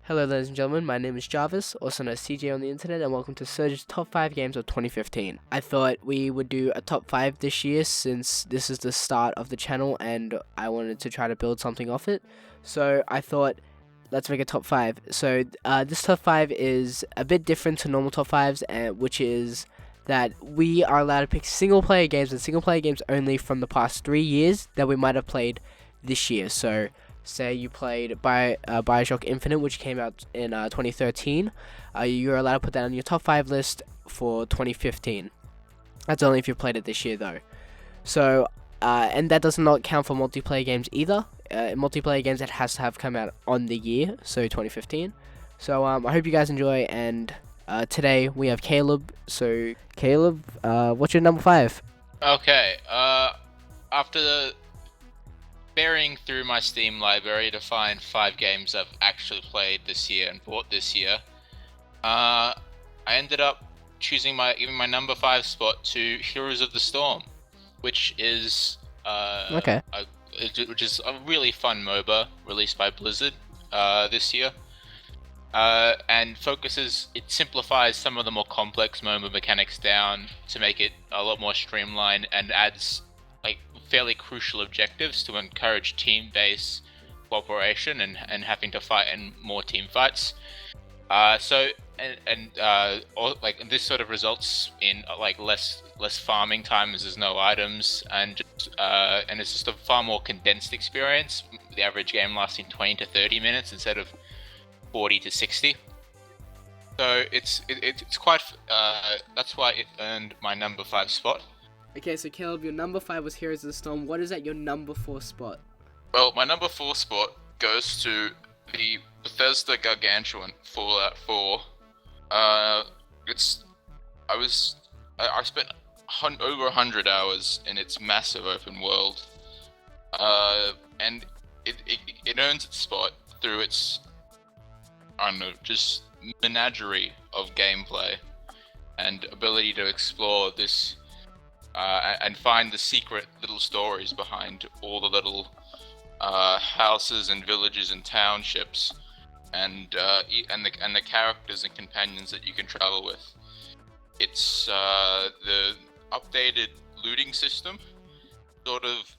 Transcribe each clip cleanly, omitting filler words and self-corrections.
Hello, ladies and gentlemen. My name is Jarvis, also known as CJ on the internet, and welcome to Surge's Top 5 Games of 2015. I thought we would do a top 5 this year since this is the start of the channel and I wanted to try to build something off it. So I thought, let's make a top 5. So this top 5 is a bit different to normal top 5s, which is that we are allowed to pick single player games and single player games only from the past 3 years that we might have played this year. So say you played Bioshock Infinite, which came out in 2013, you're allowed to put that on your top 5 list for 2015. That's only if you played it this year, though. So, and that does not count for multiplayer games either. In multiplayer games, it has to have come out on the year, so 2015. So, I hope you guys enjoy, and today we have Caleb. So, Caleb, what's your number 5? Okay, after bearing through my Steam library to find 5 games I've actually played this year and bought this year, I ended up giving my number 5 spot to Heroes of the Storm, which is which is a really fun MOBA released by Blizzard this year, and it simplifies some of the more complex MOBA mechanics down to make it a lot more streamlined, and adds fairly crucial objectives to encourage team-based cooperation and having to fight in more team fights. This sort of results in less farming time, as there's no items, and it's just a far more condensed experience. The average game lasting 20 to 30 minutes instead of 40 to 60. So it's quite. That's why it earned my number 5 spot. Okay, so Caleb, your number 5 was Heroes of the Storm. What is at your number 4 spot? Well, my number 4 spot goes to the Bethesda Gargantuan Fallout 4. I spent over 100 hours in its massive open world, and it earns its spot through its, just menagerie of gameplay and ability to explore this. And find the secret little stories behind all the little houses and villages and townships, and the characters and companions that you can travel with. It's the updated looting system sort of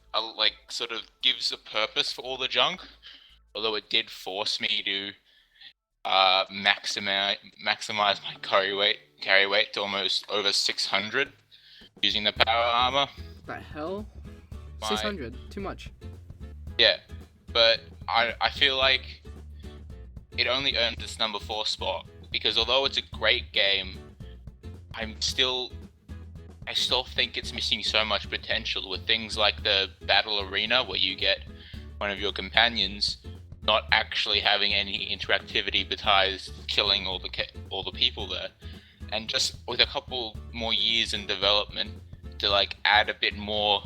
gives a purpose for all the junk, although it did force me to maximize my carry weight to almost over 600. Using the power armor. The hell? 600, too much. Yeah, but I feel like it only earned its number 4 spot because although it's a great game, I still think it's missing so much potential with things like the battle arena, where you get one of your companions not actually having any interactivity besides killing all the people there. And just with a couple more years in development to add a bit more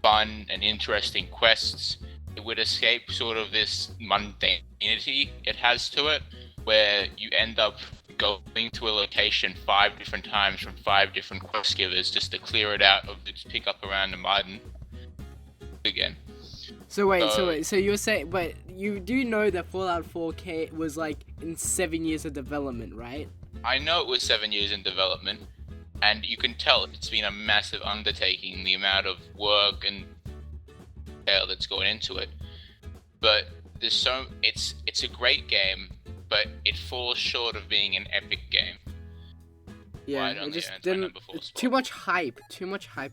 fun and interesting quests, it would escape sort of this mundanity it has to it, where you end up going to a location 5 different times from 5 different quest givers just to clear it out, or to pick up a random item again. So you're saying, but you do know that Fallout 4K was in 7 years of development, right? I know it was 7 years in development, and you can tell it's been a massive undertaking, the amount of work and detail that's gone into it. But it's a great game, but it falls short of being an epic game. Yeah, it just didn't. It's too much hype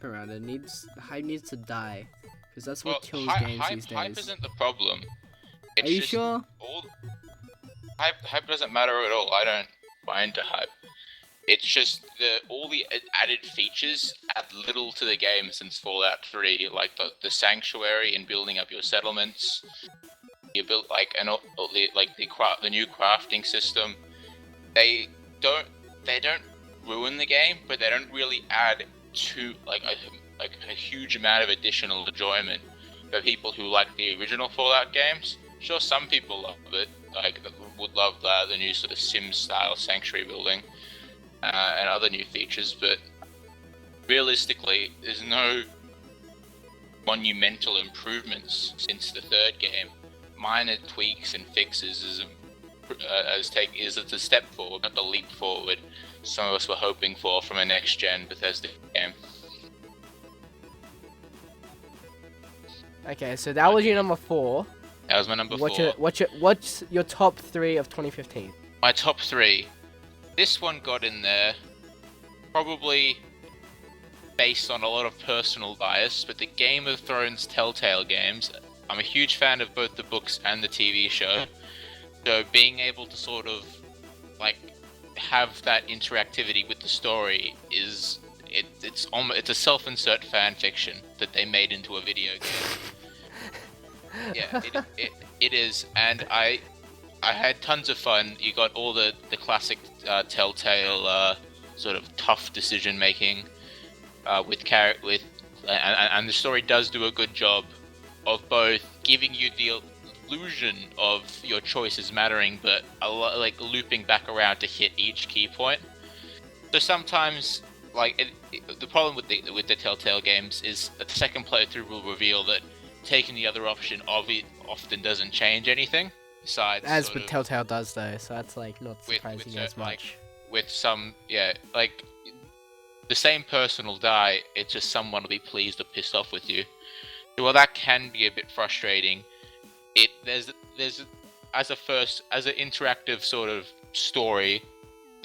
around it. The hype needs to die, because that's what kills games these days. Hype isn't the problem. Are you sure? Hype doesn't matter at all. I don't buy into hype. It's just all the added features add little to the game since Fallout 3, like the sanctuary and building up your settlements. You built the new crafting system. They don't ruin the game, but they don't really add to a huge amount of additional enjoyment for people who like the original Fallout games. Sure, some people love it, would love the new sort of Sims style sanctuary building and other new features, but realistically, there's no monumental improvements since the third game. Minor tweaks and fixes is is it's a step forward, not the leap forward some of us were hoping for from a next-gen Bethesda game. Okay, so that was your number 4. That was my number 4. What's your top 3 of 2015? My top 3. This one got in there, probably based on a lot of personal bias, but the Game of Thrones Telltale games. I'm a huge fan of both the books and the TV show, so being able to sort of like have that interactivity with the story it's a self-insert fan fiction that they made into a video game. Yeah, it is, and I had tons of fun. You got all the classic Telltale sort of tough decision making and the story does do a good job of both giving you the illusion of your choices mattering, but like looping back around to hit each key point. So sometimes, like the problem with the Telltale games is that the second playthrough will reveal that taking the other option of it often doesn't change anything. Besides, as with Telltale does though, so that's like not surprising as much. Like, with some, like the same person will die. It's just someone will be pleased or pissed off with you. So while that can be a bit frustrating, there's as an interactive sort of story,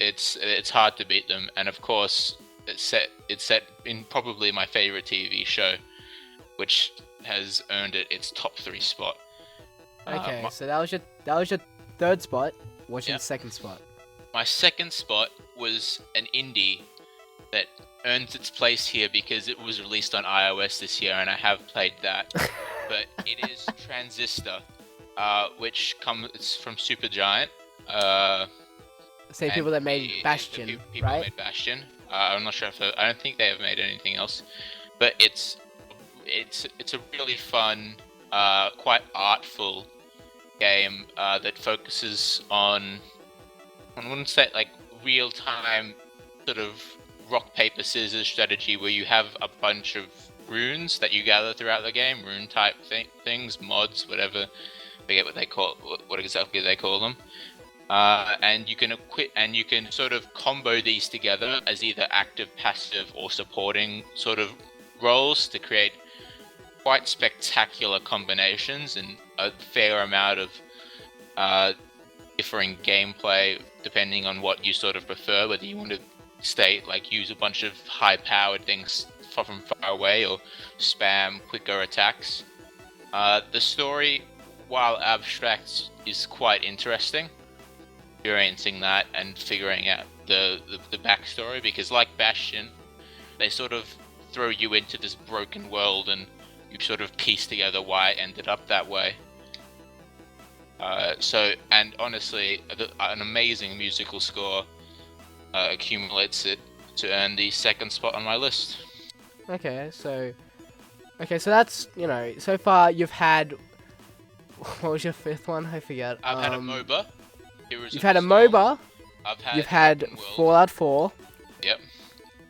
it's hard to beat them. And of course, it's set in probably my favorite TV show, which has earned it its top 3 spot. Okay, so that was your 3rd spot. What's your Yeah. 2nd spot? My 2nd spot was an indie that earns its place here because it was released on iOS this year, and I have played that. But it is Transistor, which it's from Supergiant. Same people that made Bastion, people right? made Bastion. I'm not sure I don't think they have made anything else, but it's a really fun, quite artful game that focuses on, I wouldn't say like real time sort of rock paper scissors strategy, where you have a bunch of runes that you gather throughout the game, rune type things, mods, whatever. I forget what exactly they call them. And you can equip, and you can sort of combo these together as either active, passive, or supporting sort of roles to create quite spectacular combinations and a fair amount of differing gameplay depending on what you sort of prefer, whether you want to use a bunch of high-powered things from far away or spam quicker attacks. The story, while abstract, is quite interesting. Experiencing that and figuring out the backstory, because like Bastion, they sort of throw you into this broken world and you sort of piece together why it ended up that way. And honestly, an amazing musical score accumulates it to earn the 2nd spot on my list. Okay, so that's, so far you've had, what was your 5th one? I forget. I've had a MOBA. You've had a MOBA. You've had Fallout 4. Yep.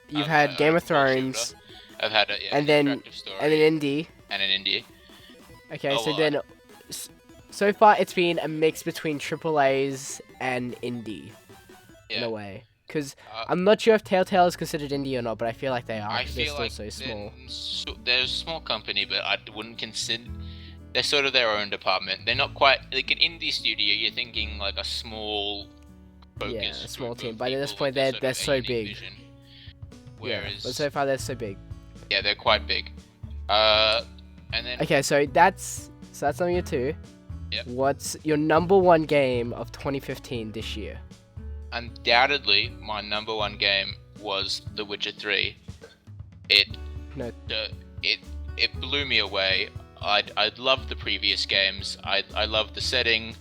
You've had Game of Thrones. I've had and then an indie. And an indie. Okay, then so far it's been a mix between AAAs and indie in a way. Because I'm not sure if Telltale is considered indie or not, but I feel like they are. They're still so small. They're a small company, but I wouldn't consider. They're sort of their own department. They're not quite like an indie studio. You're thinking like a small, focused a small group team. of But at this people point, with they're sort of so a unique big. vision. Whereas, but so far they're so big. Yeah, they're quite big. And then Okay, so that's number your 2. Yep. What's your number 1 game of 2015 this year? undoubtedly my number 1 game was The Witcher 3. It blew me away. I loved the previous games. I loved the setting.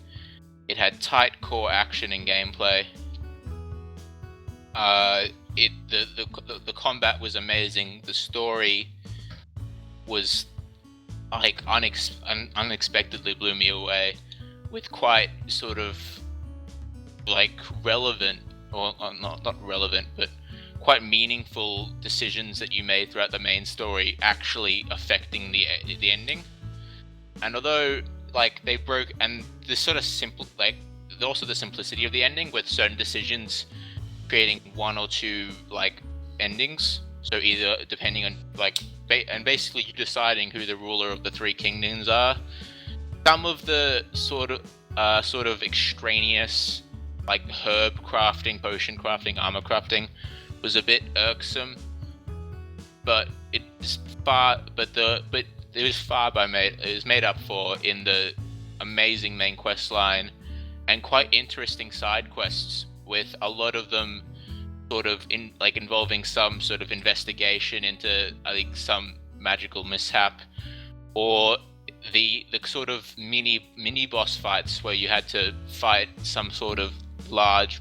It had tight core action and gameplay. The combat was amazing. The story was like unexpectedly blew me away, with quite sort of like relevant, or not relevant, but quite meaningful decisions that you made throughout the main story actually affecting the ending. And although like they broke, and this sort of simple, like also the simplicity of the ending, with certain decisions creating one or two like endings. So either depending on like, and basically you deciding who the ruler of the three kingdoms are. Some of the sort of extraneous, like herb crafting, potion crafting, armor crafting, was a bit irksome. But it was made up for in the amazing main quest line and quite interesting side quests, with a lot of them sort of involving some sort of investigation into some magical mishap, or the sort of mini boss fights where you had to fight some sort of large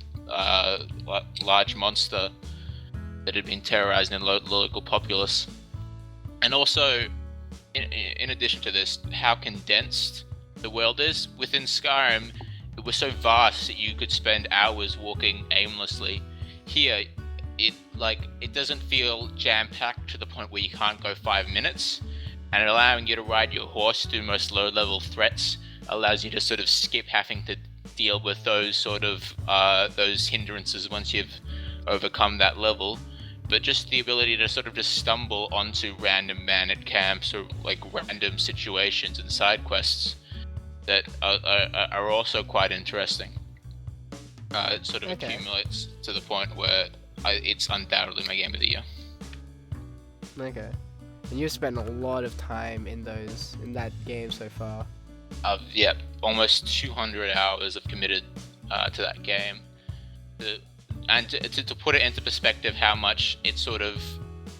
monster that had been terrorizing the local populace. And also, in addition to this, how condensed the world is. Within Skyrim, it was so vast that you could spend hours walking aimlessly. Here, it doesn't feel jam-packed to the point where you can't go 5 minutes, and allowing you to ride your horse through most low-level threats allows you to sort of skip having to deal with those sort of those hindrances once you've overcome that level. But just the ability to sort of just stumble onto random man-at camps or like random situations and side quests that are also quite interesting. It sort of accumulates to the point where it's undoubtedly my game of the year. Okay. And you've spent a lot of time in that game so far. Yeah, almost 200 hours I've committed to that game. And to put it into perspective, how much it sort of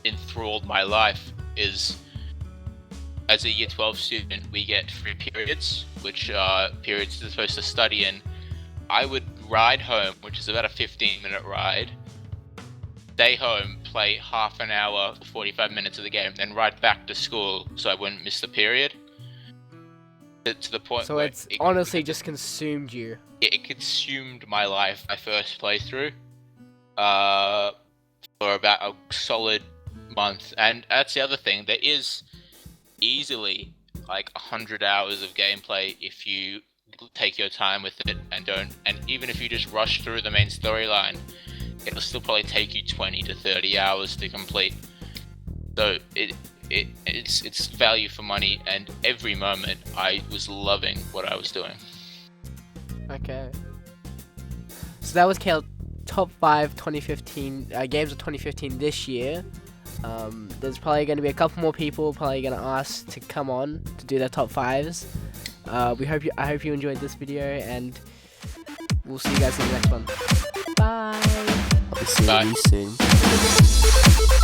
enthralled my life is, as a Year 12 student, we get 3 periods, which are periods you're supposed to study in. I would ride home, which is about a 15-minute ride, stay home, play half an hour, 45 minutes of the game, then ride back to school so I wouldn't miss the period. To the point so where it's honestly just consumed you. It consumed my life, my first playthrough, for about a solid month. And that's the other thing, there is easily like 100 hours of gameplay if you take your time with it and even if you just rush through the main storyline, it'll still probably take you 20 to 30 hours to complete. So it's value for money, and every moment I was loving what I was doing. Okay. So that was Caleb's top 5 2015 games of 2015 this year. There's probably going to be a couple more people probably going to ask to come on to do their top 5s. I hope you enjoyed this video, and we'll see you guys in the next one. Bye. Bye. See you soon.